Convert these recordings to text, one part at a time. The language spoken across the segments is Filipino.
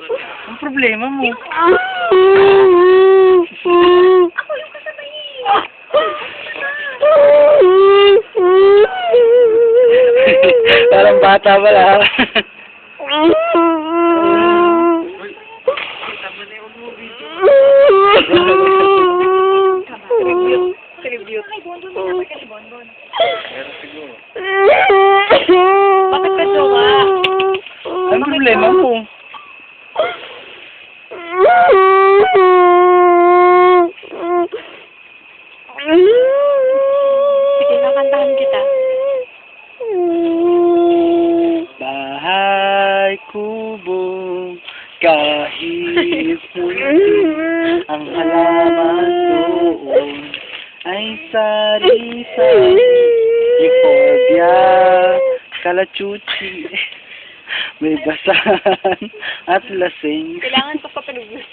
Ang problema mo. Ako yung kasabay. Parang bata pala. Tribute. Ay, Bonbon, may dapat ka ni Bonbon. Meron siguro. Bakit ka jowa? Ang problema mo. Sige, nakantahan kita. Bahay kubo, kahit munti ang halaman doon ay sari-sari, euphorbia, kalachuchi, may basahan at lasing. Kailangan pa papalugus.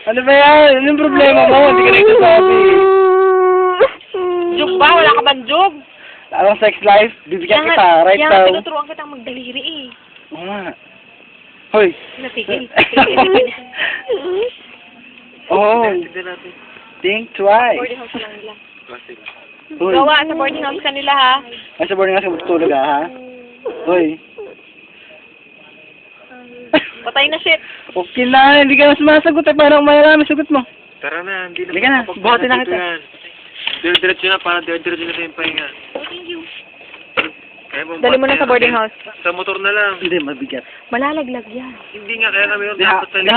Ano ba yan? Anong problema mo? Hindi ka nagsasabi. Jog ba? Wala ka bang jog? Anong sex life? Bibigyan kita, right Kaya now. nga tinuturuan kitang magdaliri eh. Oo nga. Hoy. Natigil. Oh. Think twice. Boarding house lang nila. Hoy. Gawa sa boarding house kanila ha. Ay, sa boarding house ka matutulog ha? Hoy. Patay na shit. Okay na, hindi ka na sumasagot eh. Parang marami sagot mo. Tara na, hindi na. Hindi ka na, buhatin na kita. Diretso na, para diretso na yung pahinga. Thank you. Kaya Dali mo na sa boarding house. Sa motor na lang. Hindi, mabigat. Malalaglag yan. Hindi nga, kaya nga mayroon Di, dapat sa di,